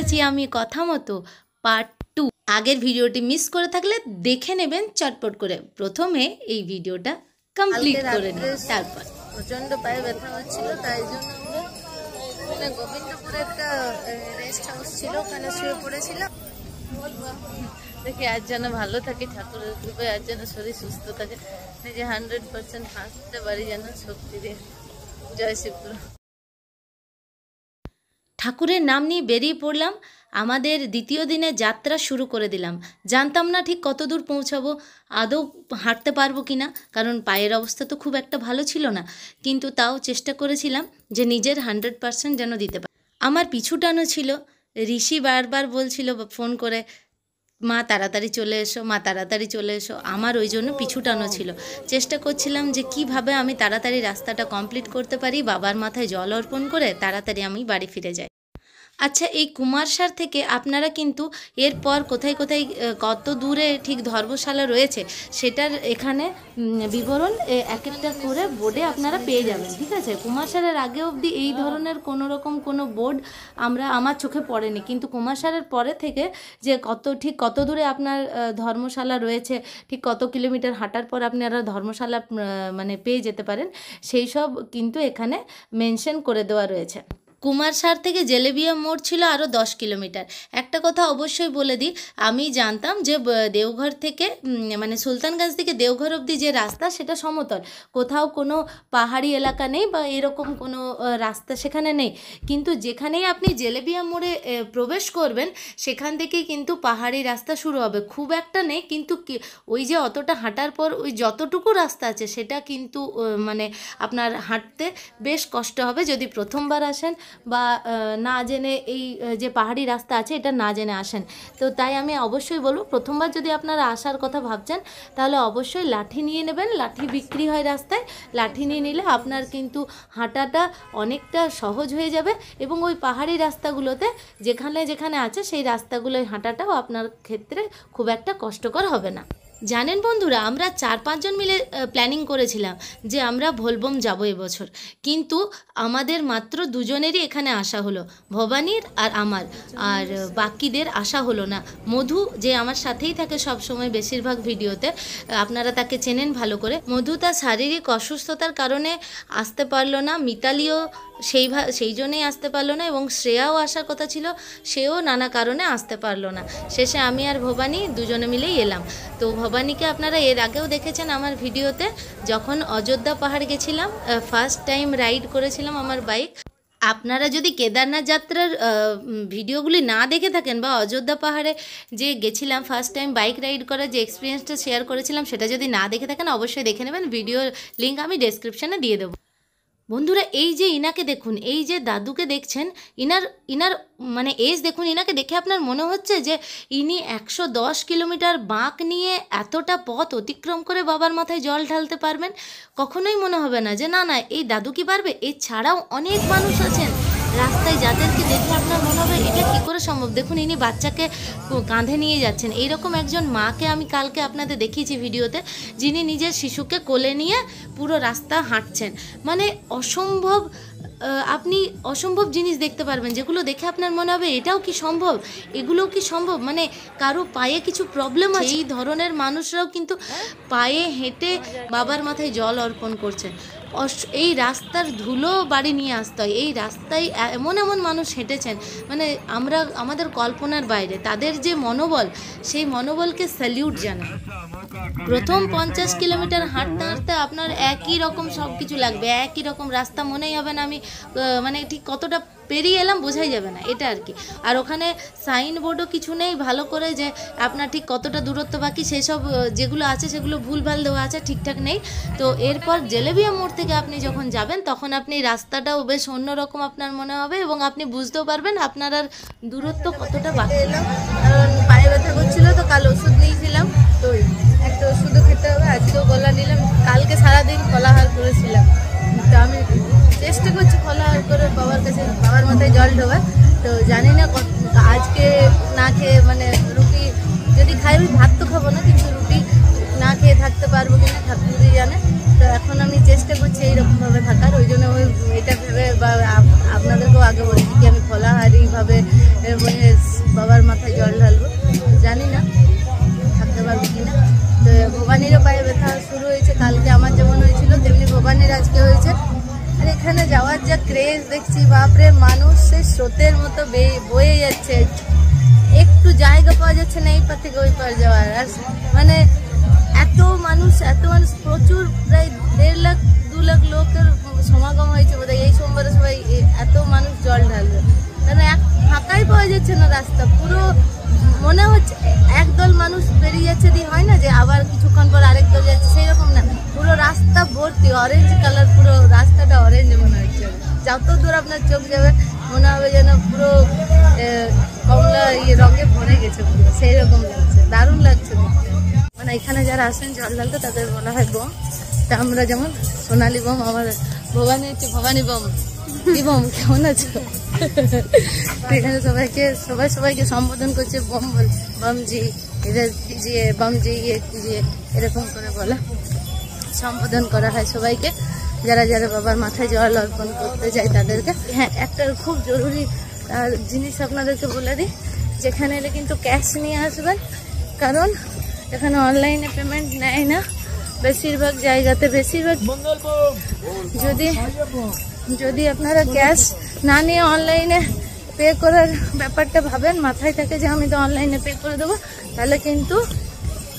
এসেছি আমি কথা মতো পার্ট 2। আগের ভিডিওটি মিস করে থাকলে দেখে নেবেন চটপট করে। প্রথমে এই ভিডিওটা কমপ্লিট করে নিন, তারপর প্রচন্ড পায়ে ব্যথা হচ্ছিল, তাই জন্য আমরা গোবিন্দপুরে একটা রেস্ট হাউস ছিল, ওখানে শুয়ে পড়েছিলাম। দেখি আজ যেন ভালো থাকে, ঠাকুরের কৃপায় আজ যেন শরীর সুস্থ থাকে, নিজে 100% হাসতে পারি যেন শক্তি দিয়ে। জয় শিবপুর। ঠাকুরের নাম নিয়ে বেরিয়ে পড়লাম। আমাদের দ্বিতীয় দিনে যাত্রা শুরু করে দিলাম। জানতাম না ঠিক কত দূর পৌঁছাবো, আদৌ হাঁটতে পারবো কি না, কারণ পায়ের অবস্থা তো খুব একটা ভালো ছিল না, কিন্তু তাও চেষ্টা করেছিলাম যে নিজের 100% যেন দিতে পারি। আমার পিছু টানো ছিল। ঋষি বারবার বলছিল ফোন করে, মা তাড়াতাড়ি চলে এসো, মা তাড়াতাড়ি চলে এসো। আমার ওই জন্য পিছু টানো ছিল। চেষ্টা করছিলাম যে কিভাবে আমি তাড়াতাড়ি রাস্তাটা কমপ্লিট করতে পারি, বাবার মাথায় জল অর্পণ করে তাড়াতাড়ি আমি বাড়ি ফিরে যাই। আচ্ছা, এই কুমারসার থেকে আপনারা কিন্তু এরপর কোথায় কোথায় কত দূরে ঠিক ধর্মশালা রয়েছে সেটার এখানে বিবরণ এক একটা করে বোর্ডে আপনারা পেয়ে যাবেন, ঠিক আছে? কুমারসারের আগে অবধি এই ধরনের কোনো রকম কোনো বোর্ড আমার চোখে পড়েনি, কিন্তু কুমারসারের পরে থেকে যে ঠিক কত দূরে আপনার ধর্মশালা রয়েছে, ঠিক কত কিলোমিটার হাঁটার পর আপনারা ধর্মশালা মানে পেয়ে যেতে পারেন, সেই সব কিন্তু এখানে মেনশন করে দেওয়া রয়েছে। কুমারসার থেকে জেলেবিয়া মোড় ছিল আরও 10 কিলোমিটার। একটা কথা অবশ্যই বলে দিই, আমি জানতাম যে দেওঘর থেকে মানে সুলতানগঞ্জ থেকে দেওঘর অবধি যে রাস্তা সেটা সমতল, কোথাও কোনো পাহাড়ি এলাকা নেই বা এরকম কোনো রাস্তা সেখানে নেই, কিন্তু যেখানেই আপনি জেলেবিয়া মোড়ে প্রবেশ করবেন সেখান থেকেই কিন্তু পাহাড়ি রাস্তা শুরু হবে। খুব একটা নেই, কিন্তু ওই যে অতটা হাঁটার পর ওই যতটুকু রাস্তা আছে সেটা কিন্তু মানে আপনার হাঁটতে বেশ কষ্ট হবে যদি প্রথমবার আসেন বা না জেনে এই যে পাহাড়ি রাস্তা আছে এটা না জেনে আসেন। তো তাই আমি অবশ্যই বলবো, প্রথমবার যদি আপনারা আসার কথা ভাবছেন তাহলে অবশ্যই লাঠি নিয়ে নেবেন। লাঠি বিক্রি হয় রাস্তায়, লাঠি নিয়ে নিলে আপনার কিন্তু হাঁটাটা অনেকটা সহজ হয়ে যাবে, এবং ওই পাহাড়ি রাস্তাগুলোতে যেখানে যেখানে আছে সেই রাস্তাগুলোয় হাঁটাটাও আপনার ক্ষেত্রে খুব একটা কষ্টকর হবে না। জানেন বন্ধুরা, আমরা 4-5 জন মিলে প্ল্যানিং করেছিলাম যে আমরা ভোলবম যাব এবছর, কিন্তু আমাদের মাত্র 2 জনেরই এখানে আসা হলো, ভবানীর আর আমার, আর বাকিদের আসা হলো না। মধু যে আমার সাথেই থাকে সব সময় বেশিরভাগ ভিডিওতে, আপনারা তাকে চেনেন ভালো করে। মধু তার শারীরিক অসুস্থতার কারণে আসতে পারলো না, মিতালিও সেই জন্যই আসতে পারলো না, এবং শ্রেয়াও আসার কথা ছিল, সেও নানা কারণে আসতে পারলো না। শেষে আমি আর ভবানী 2 জনে মিলেই এলাম। তো ভবানীকে আপনারা এর আগেও দেখেছেন আমার ভিডিওতে, যখন অযোধ্যা পাহাড় গেছিলাম, ফার্স্ট টাইম রাইড করেছিলাম আমার বাইক। আপনারা যদি কেদারনাথ যাত্রার ভিডিওগুলি না দেখে থাকেন বা অযোধ্যা পাহাড়ে যে গেছিলাম ফার্স্ট টাইম বাইক রাইড করার যে এক্সপিরিয়েন্সটা শেয়ার করেছিলাম সেটা যদি না দেখে থাকেন অবশ্যই দেখে নেবেন, ভিডিওর লিঙ্ক আমি ডেসক্রিপশানে দিয়ে দেবো। বন্ধুরা, এই যে ইনাকে দেখুন, এই যে দাদুকে দেখছেন, ইনার মানে এজ দেখুন, ইনাকে দেখে আপনার মনে হচ্ছে যে ইনি 110 কিলোমিটার বাঁক নিয়ে এতটা পথ অতিক্রম করে বাবার মাথায় জল ঢালতে পারবেন। কখনোই মনে হবে না যে না এই দাদু কি পারবে। এছাড়াও অনেক মানুষ আছেন রাস্তায় যাদেরকে দেখে আপনার মনে হবে এটা কী করে সম্ভব। দেখুন, ইনি বাচ্চাকে কাঁধে নিয়ে যাচ্ছেন। এইরকম একজন মাকে আমি কালকে আপনাদের দেখিয়েছি ভিডিওতে, যিনি নিজের শিশুকে কোলে নিয়ে পুরো রাস্তা হাঁটছেন। মানে অসম্ভব, আপনি অসম্ভব জিনিস দেখতে পারবেন যেগুলো দেখে আপনার মনে হবে এটাও কি সম্ভব, এগুলোও কি সম্ভব। মানে কারো পায়ে কিছু প্রবলেম আছে, এই ধরনের মানুষরাও কিন্তু পায়ে হেঁটে বাবার মাথায় জল অর্পণ করছেন। এই রাস্তার ধুলো বাড়ি নিয়ে আসতে হয়, এই রাস্তায় এমন এমন মানুষ হেঁটেছেন, মানে আমাদের কল্পনার বাইরে। তাদের যে মনোবল, সেই মনোবলকে স্যালিউট জানাই। প্রথম 50 কিলোমিটার হাঁটতে হাঁটতে আপনার একই রকম সব কিছু লাগবে, একই রকম রাস্তা, মনেই হবে না আমি মানে ঠিক কতটা পেরিয়ে এলাম বোঝাই যাবে না, এটা আর কি। আর ওখানে সাইনবোর্ডও কিছু নেই ভালো করে যে আপনার ঠিক কতটা দূরত্ব বাকি, সেই সব যেগুলো আছে সেগুলো ভুলভাল দেওয়া আছে, ঠিকঠাক নেই। তো এরপর জেলেবিয়া মোড় থেকে আপনি যখন যাবেন তখন আপনি রাস্তাটাও বেশ অন্যরকম আপনার মনে হবে, এবং আপনি বুঝতেও পারবেন আপনার আর দূরত্ব কতটা বাকি। এলাম কারণ পায়ে ব্যথা করছিল, তো কাল ওষুধ নিয়েছিলাম, তো একটা ওষুধও খেতে হবে। আজকেও গলা নিলাম, কালকে সারাদিন ফলাহার করেছিলাম, তো আমি চেষ্টা করছি ফলাহার করে বাবার কাছে, বাবার মাথায় জল ঢোবার। তো জানি না আজকে না খেয়ে, মানে রুটি যদি খাই, ভাত তো খাবো না, কিন্তু রুটি না খেয়ে থাকতে পারবো কিনা ঠাকুরই জানে। তো এখন আমি চেষ্টা করছি এইরকমভাবে থাকার, ওই জন্য এটা ভেবে বা আপনাদেরকেও আগে বলেছি কি আমি ফলাহারিভাবে ভিড় আজকে হয়েছে। আর এখানে যাওয়ার যা ক্রেজ দেখছি, বাপরে, মানুষ সেই স্রোতের মতো বয়ে যাচ্ছে, একটু জায়গা পাওয়া যাচ্ছে না এই পার থেকে ওই পার যাওয়ার। আর মানে এত মানুষ প্রচুর, প্রায় 1.5 লাখ 2 লাখ লোকের সমাগম হয়েছে বোধহয় এই সোমবারে। সবাই এত মানুষ জল ঢালবে, কারণ ফাঁকাই পাওয়া যাচ্ছে না রাস্তা। পুরো মনে হচ্ছে একদল মানুষ বেরিয়ে যাচ্ছে, দিয়ে হয় না যে আবার কিছুক্ষণ পর আরেক দল যাচ্ছে, সেই রকম না, পুরো রাস্তা ভর্তি অরেঞ্জ কালার, পুরো রাস্তাটা অরেঞ্জ মনে হচ্ছে। যত দূর আপনার চোখ যাবে মনে হবে যেন পুরো কমলা রঙে ভরে গেছে, পুরো সেই রকম লাগছে, দারুণ লাগছে। মানে এখানে যারা আসেন জল ঢালতে তাদের বলা হয় বম। তা আমরা যেমন সোনালী বম, আমার ভবানী হচ্ছে ভবানী বম। কি বম, কেমন আছো? এখানে সবাইকে সম্বোধন করছে বম, বমজি, এদের কিজিয়ে, বমজি কিজিয়ে, এরকম করে বলা সম্বোধন করা হয় সবাইকে, যারা যারা বাবার মাথায় জল অর্পণ করতে যায় তাদেরকে। হ্যাঁ, একটা খুব জরুরি জিনিস আপনাদেরকে বলে দিই, যেখানে এলে কিন্তু ক্যাশ নিয়ে আসবেন, কারণ এখানে অনলাইনে পেমেন্ট নেয় না বেশিরভাগ জায়গাতে। যদি আপনারা ক্যাশ না নিয়ে অনলাইনে পে করার ব্যাপারটা ভাবেন, মাথায় থাকে যে আমি তো অনলাইনে পে করে দেবো, তাহলে কিন্তু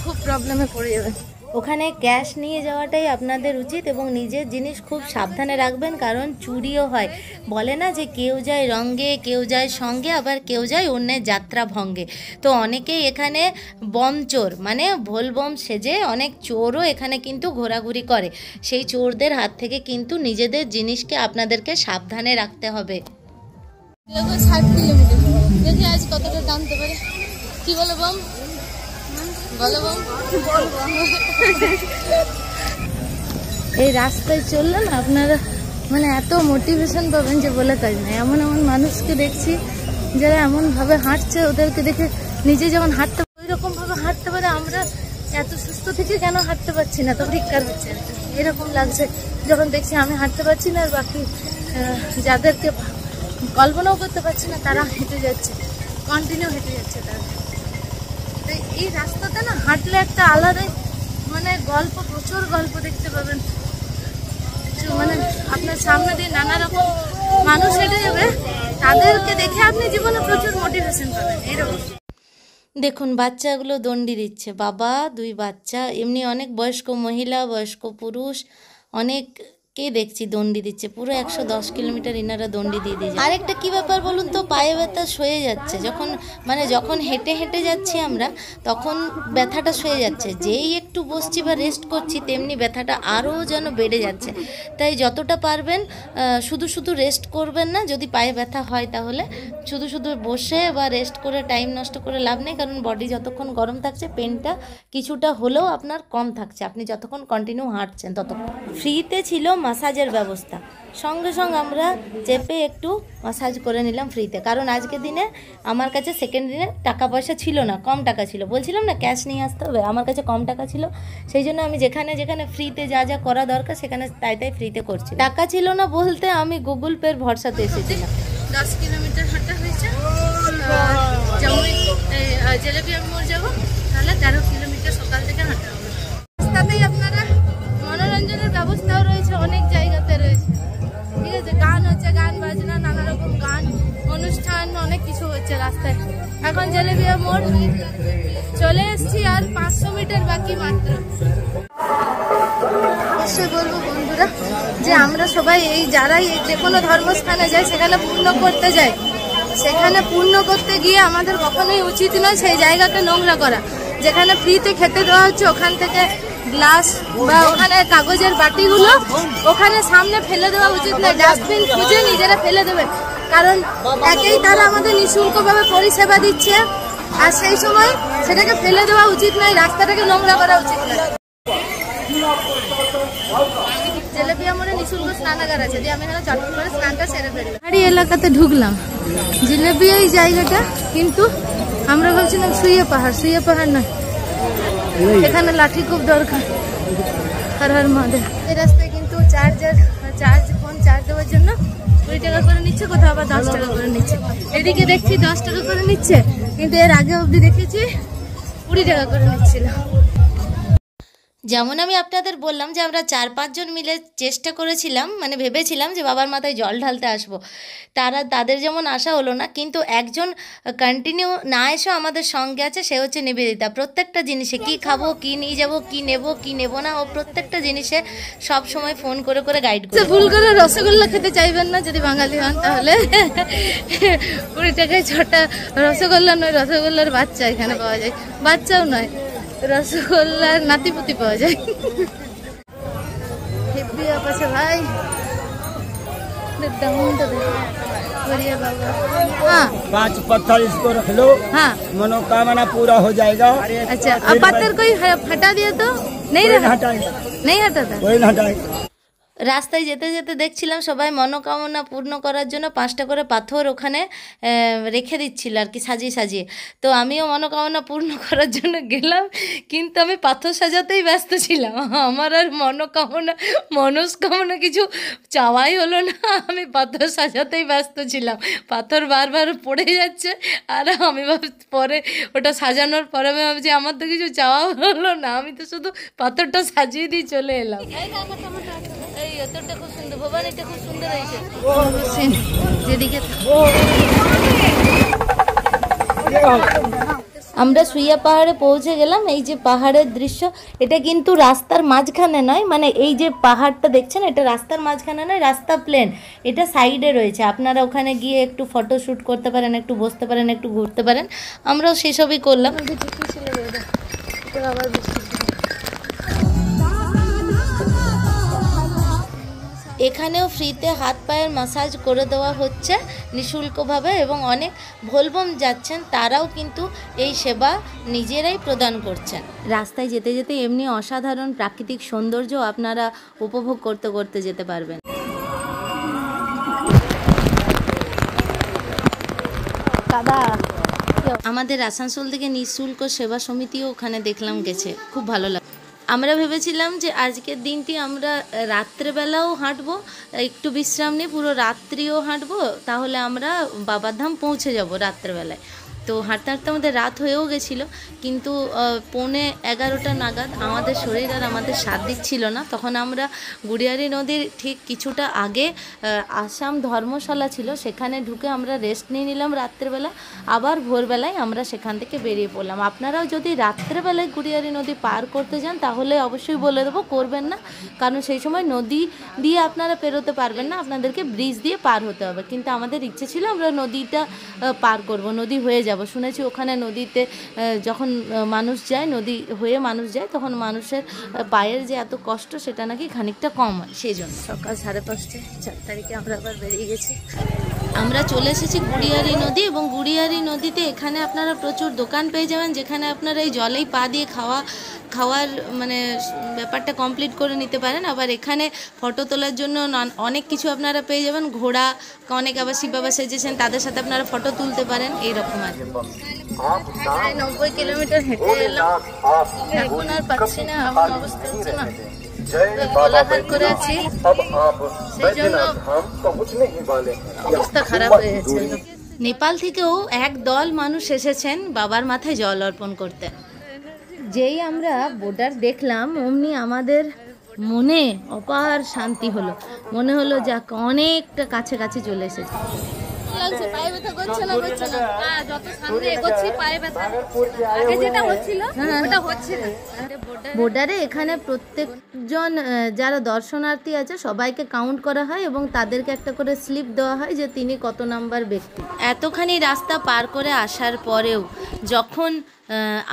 খুব প্রবলেমে পড়ে যাবেন। ওখানে ক্যাশ নিয়ে যাওয়াটাই আপনাদের উচিত এবং নিজের জিনিস খুব সাবধানে রাখবেন, কারণ চুরিও হয়। বলে না যে কেউ যায় রঙ্গে, কেউ যায় সঙ্গে, আবার কেউ যায় অন্যের যাত্রা ভঙ্গে। তো অনেকেই এখানে বম চোর, মানে ভোল বম সেজে অনেক চোরও এখানে কিন্তু ঘোরাঘুরি করে। সেই চোরদের হাত থেকে কিন্তু নিজেদের জিনিসকে আপনাদেরকে সাবধানে রাখতে হবে। 60 কিলোমিটার, দেখি আজ কতটা টানতে পারে। কি বলে বম, বলো বম। এই রাস্তায় চললে না আপনারা মানে এত মোটিভেশন পাবেন যে বলে কাজ নেই। এমন মানুষকে দেখছি যারা এমনভাবে হাঁটছে, ওদেরকে দেখে নিজে যেমন হাঁটতে ওই রকমভাবে হাঁটতে পারে, আমরা এত সুস্থ থেকে কেন হাঁটতে পারছি না, তো ভিক্ষার হচ্ছে এরকম লাগছে যখন দেখছি আমি হাঁটতে পারছি না, আর বাকি যাদেরকে কল্পনাও করতে পারছি না তারা হেঁটে যাচ্ছে, কন্টিনিউ হেঁটে যাচ্ছে তারা। এই রাস্তাতে না হাঁটলে একটা আলাদাই মানে গল্প, প্রচুর গল্প দেখতে পাবেন। মানে আপনার সামনে দিয়ে নানা রকম মানুষ হেঁটে যাবে, তাদেরকে দেখে আপনি জীবনে প্রচুর মোটিভেশন পাবেন। এরকম দেখুন বাচ্চাগুলো দণ্ডি দিচ্ছে, বাবা, 2 বাচ্চা, এমনি অনেক বয়স্ক মহিলা, বয়স্ক পুরুষ, অনেককে দেখছি দণ্ডি দিচ্ছে। পুরো 110 কিলোমিটার ইনারা দণ্ডি দিয়ে দিয়েছে। আরেকটা কি ব্যাপার বলুন তো, পায়ে ব্যথা সয়ে যাচ্ছে যখন হেঁটে হেঁটে যাচ্ছি আমরা, তখন ব্যথাটা সয়ে যাচ্ছে। যেই একটু বসছি বা রেস্ট করছি, তেমনি ব্যথাটা আরও যেন বেড়ে যাচ্ছে। তাই যতটা পারবেন শুধু রেস্ট করবেন না। যদি পায়ে ব্যথা হয় তাহলে শুধু বসে বা রেস্ট করে টাইম নষ্ট করে লাভ নেই, কারণ বডি যতক্ষণ গরম থাকছে পেনটা কিছুটা হলেও আপনার কম থাকছে, আপনি যতক্ষণ কন্টিনিউ হাঁটছেন ততক্ষণ। ফ্রিতে ছিল মাসাজের ব্যবস্থা, সঙ্গে সঙ্গে আমরা চেপে একটু মাসাজ করে নিলাম ফ্রিতে, কারণ আজকে দিনে আমার কাছে সেকেন্ড দিনে টাকা পয়সা ছিল না, কম টাকা ছিল। বলছিলাম না ক্যাশ নিয়ে আসতে হবে, আমার কাছে কম টাকা ছিল, সেই জন্য আমি যেখানে ফ্রিতে যা করা দরকার সেখানে তাই ফ্রিতে করছি। টাকা ছিল না বলতে আমি গুগল পের ভরসাতে এসেছিলাম। 10 কিলোমিটার হাঁটা হয়েছে, জেলেবি আমি মোড় যাবো, তাহলে 13 কিলোমিটার সকাল থেকে হাঁটা হবে। রাস্তাতেই আপনারা মনোরঞ্জনের ব্যবস্থাও রয়েছে, অনেক জায়গাতে রয়েছে, ঠিক আছে। গান হচ্ছে, গান বাজনা, নানা রকম গান অনুষ্ঠান, অনেক কিছু হচ্ছে রাস্তায়। এখন জেলেবিয়া মোড় চলে এসছি, আর 500 মিটার বাকি মাত্র। অবশ্যই বলবো বন্ধুরা যে আমরা সবাই যারাই যে কোনো ধর্মস্থানে যায় সেখানে পূর্ণ করতে যায়, সেখানে পূর্ণ করতে গিয়ে আমাদের কখনোই উচিত নয় সেই জায়গাকে নোংরা করা। যেখানে ফ্রিতে খেতে দেওয়া হচ্ছে ওখান থেকে গ্লাস বা ওখানে কাগজের বাটিগুলো ওখানে সামনে ফেলে দেওয়া উচিত নয়, ডাস্টবিন খুঁজে নিজেরা ফেলে দেবে, কারণ একেই তারা আমাদের নিঃশুল্কভাবে পরিষেবা দিচ্ছে, আর সেই সময় সেটাকে ফেলে দেওয়া উচিত নয়, রাস্তাটাকে নোংরা করা উচিত নয়। জেলেবিয়া মোড়ে নিঃশুল্ক স্নানাগার আছে, দিয়ে আমি চট করে স্নানটা সেরে ফেললাম। পাহাড়ি এলাকাতে ঢুকলাম, জিলেবিয়া এই জায়গাটা, কিন্তু আমরা ভাবছিলাম শুয়ে পাহাড় নয়, এখানে লাঠি খুব দরকার। হর হর মহাদেব। এই রাস্তায় কিন্তু ফোন চার্জ দেওয়ার জন্য 20 টাকা করে নিচ্ছে, কোথাও আবার 10 টাকা করে নিচ্ছে। এদিকে দেখছি 10 টাকা করে নিচ্ছে, কিন্তু এর আগে অবধি দেখেছি 20 টাকা করে নিচ্ছিল। যেমন আমি আপনাদের বললাম যে আমরা 4-5 জন মিলে চেষ্টা করেছিলাম, মানে ভেবেছিলাম যে বাবার মাথায় জল ঢালতে আসবো। তাদের যেমন আসা হলো না, কিন্তু একজন কন্টিনিউ না এসেও আমাদের সঙ্গে আছে, সে হচ্ছে নিবেদিতা। প্রত্যেকটা জিনিসে কী খাবো, কী নিয়ে যাবো, কী নেব কী নেব না, ও প্রত্যেকটা জিনিসে সব সময় ফোন করে করে গাইড করে। ভুল করে রসগোল্লা খেতে চাইবেন না যদি বাঙালি হন, তাহলে 20 টাকায় 6টা রসগোল্লা নয়, রসগোল্লার বাচ্চা এখানে পাওয়া যায়। বাচ্চাও নয়, রসগোল্লার নাতিপুতি পাওয়া যায়। হেব্বি আপ আছে ভাই, দামটা দেখো। बढ़िया बाबा। हाँ 5 पत्थर इसको रख लो, हाँ मनोकामना पूरा हो जाएगा। अच्छा, अब पत्थर कोई हटा दिया तो नहीं कोई रहा, हटाएगा, नहीं हटा था। कोई न हटाएगा। রাস্তায় যেতে যেতে দেখছিলাম সবাই মনোকামনা পূর্ণ করার জন্য 5টা করে পাথর ওখানে রেখে দিচ্ছিল আর কি, সাজিয়ে সাজিয়ে। তো আমিও মনোকামনা পূর্ণ করার জন্য গেলাম, কিন্তু আমি পাথর সাজাতেই ব্যস্ত ছিলাম। আমার আর মনস্কামনা কিছু চাওয়াই হলো না, আমি পাথর সাজাতেই ব্যস্ত ছিলাম। পাথর বারবার পড়ে যাচ্ছে, আর আমি পরে ওটা সাজানোর পরে আমি ভাবছি আমার তো কিছু চাওয়া হলো না, আমি তো শুধু পাথরটা সাজিয়ে দিয়ে চলে এলাম। এই অতটা খুব সুন্দর, ভবানীটা খুব সুন্দর হয়েছে। যেদিকে আমরা সুইয়া পাহাড়ে পৌঁছে গেলাম। এই যে পাহাড়ের দৃশ্য, এটা কিন্তু রাস্তার মাঝখানে নয়, মানে এই যে পাহাড়টা দেখছেন এটা রাস্তার মাঝখানে নয়, রাস্তা প্লেন, এটা সাইডে রয়েছে। আপনারা ওখানে গিয়ে একটু ফটো শ্যুট করতে পারেন, একটু বসতে পারেন, একটু ঘুরতে পারেন। আমরাও সেসবই করলাম। আবার বৃষ্টি। এখানেও ফ্রিতে হাত পায়ের ম্যাসাজ করে দেওয়া হচ্ছে নিঃশুল্কভাবে, এবং অনেক ভোলবম যাচ্ছেন তারাও কিন্তু এই সেবা নিজেরাই প্রদান করছেন। রাস্তায় যেতে যেতে এমনি অসাধারণ প্রাকৃতিক সৌন্দর্য আপনারা উপভোগ করতে করতে যেতে পারবেন। আমাদের আসানসোল থেকে নিঃশুল্ক সেবা সমিতিও ওখানে দেখলাম গেছে, খুব ভালো লাগে। আমরা ভেবেছিলাম যে আজকের দিনটি আমরা রাত্রেবেলাও হাঁটবো, একটু বিশ্রাম নিয়ে পুরো রাত্রিও হাঁটবো, তাহলে আমরা বাবাধাম পৌঁছে যাব রাত্রেবেলায়। তো হাঁটতে হাঁটতে আমাদের রাত হয়েও গেছিলো, কিন্তু 11:45 নাগাদ আমাদের শরীর আর আমাদের সাথ দিচ্ছিল না। তখন আমরা গুড়িয়ারি নদীর ঠিক কিছুটা আগে আসাম ধর্মশালা ছিল, সেখানে ঢুকে আমরা রেস্ট নিয়ে নিলাম রাত্রেবেলা। আবার ভোরবেলায় আমরা সেখান থেকে বেরিয়ে পড়লাম। আপনারাও যদি রাত্রেবেলায় গুড়িয়ারি নদী পার করতে যান তাহলে অবশ্যই বলে দেবো করবেন না, কারণ সেই সময় নদী দিয়ে আপনারা পেরোতে পারবেন না, আপনাদেরকে ব্রিজ দিয়ে পার হতে হবে। কিন্তু আমাদের ইচ্ছে ছিল আমরা নদীটা পার করব, নদী হয়ে যাব। শুনেছি ওখানে নদীতে যখন মানুষ যায়, নদী হয়ে মানুষ যায়, তখন মানুষের পায়ের যে এত কষ্ট সেটা নাকি খানিকটা কম হয়। সেই জন্য সকাল 5:30, 4 তারিখে আমরা আবার বেরিয়ে গেছি। আমরা চলে এসেছি গুড়িয়ারি নদী, এবং গুড়িয়ারি নদীতে এখানে আপনারা প্রচুর দোকান পেয়ে যাবেন, যেখানে আপনারা এই জলেই পা দিয়ে খাওয়ার মানে ব্যাপারটা কমপ্লিট করে নিতে পারেন। আবার এখানে ফটো তোলার জন্য অনেক কিছু আপনারা পেয়ে যাবেন, ঘোড়া, অনেক আবার শিব বাবা সেজেছেন তাদের সাথে আপনারা ফটো তুলতে পারেন, এইরকম আর কি। 90 কিলোমিটার হেঁটে এলাম, এখন আর পাচ্ছি না, এমন অবস্থা হচ্ছে না, গলাহার করে আছি, সেই জন্য অবস্থা খারাপ হয়ে গেছে। নেপাল থেকেও এক দল মানুষ এসেছেন বাবার মাথায় জল অর্পণ করতে। যেই আমরা বর্ডার দেখলাম অমনি আমাদের মনে অপার শান্তি হলো, মনে হলো যাক অনেকটা কাছে কাছে চলে এসেছে। লাগছে, পায়ে ব্যথা করছে না? যত সামনে এগোচ্ছি পায়ে ব্যথা, আগে যেটা হচ্ছিল ওটা হচ্ছে না। বর্ডারে এখানে প্রত্যেকজন যারা দর্শনার্থী আছে সবাইকে কাউন্ট করা হয়, এবং তাদেরকে একটা করে স্লিপ দেওয়া হয় যে তিনি কত নাম্বার ব্যক্তি। এতখানি রাস্তা পার করে আসার পরেও যখন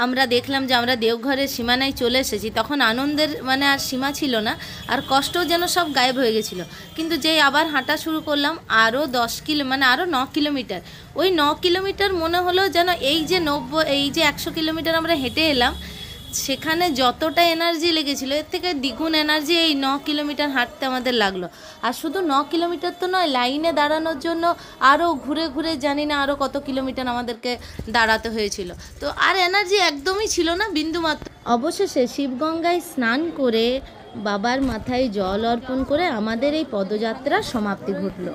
আমরা দেখলাম যে আমরা দেওঘরের সীমানায় চলে এসেছি, তখন আনন্দের মানে আর সীমা ছিল না, আর কষ্টও যেন সব গায়েব হয়ে গেছিলো। কিন্তু যেই আবার হাঁটা শুরু করলাম আরও 9 কিলোমিটার, ওই 9 কিলোমিটার মনে হলো যেন এই যে 100 কিলোমিটার আমরা হেঁটে এলাম, সেখানে যতটা এনার্জি লেগেছিল এর থেকে দ্বিগুণ এনার্জি এই 9 কিলোমিটার হাঁটতে আমাদের লাগলো। আর শুধু 9 কিলোমিটার তো নয়, লাইনে দাঁড়ানোর জন্য আরও ঘুরে ঘুরে জানি না আরও কত কিলোমিটার আমাদেরকে দাঁড়াতে হয়েছিল। তো আর এনার্জি একদমই ছিল না বিন্দুমাত্র। অবশেষে শিবগঙ্গায় স্নান করে বাবার মাথায় জল অর্পণ করে আমাদের এই পদযাত্রার সমাপ্তি ঘটলো।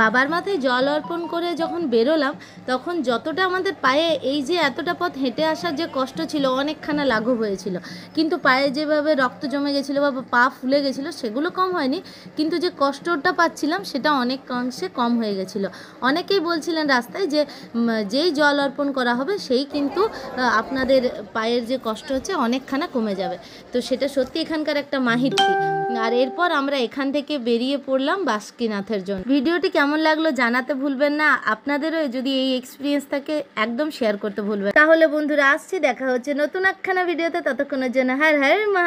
বাবার মাথায় জল অর্পণ করে যখন বেরোলাম, তখন যতটা আমাদের পায়ে এই যে এতটা পথ হেঁটে আসার যে কষ্ট ছিল, অনেকখানা লাঘব হয়েছিল। কিন্তু পায়ে যেভাবে রক্ত জমে গেছিলো বা পা ফুলে গেছিলো, সেগুলো কম হয়নি, কিন্তু যে কষ্টটা পাচ্ছিলাম সেটা অনেক অংশে কম হয়ে গেছিলো। অনেকেই বলছিলেন রাস্তায় যে যেই জল অর্পণ করা হবে সেই কিন্তু আপনাদের পায়ের যে কষ্ট হচ্ছে অনেকখানা কমে যাবে। তো সেটা সত্যি এখানকার একটা মাহিতি। আর এরপর আমরা এখান থেকে বেরিয়ে পড়লাম বাসুকিনাথের জন্য। ভিডিওটি কেমন লাগলো জানাতে ভুলবেন না। আপনাদেরও যদি এই এক্সপিরিয়েন্স থাকে একদম শেয়ার করতে ভুলবেন। তাহলে বন্ধুরা আসছি, দেখা হচ্ছে নতুন একখানা ভিডিওতে। ততক্ষণের জন্য হর হর মহা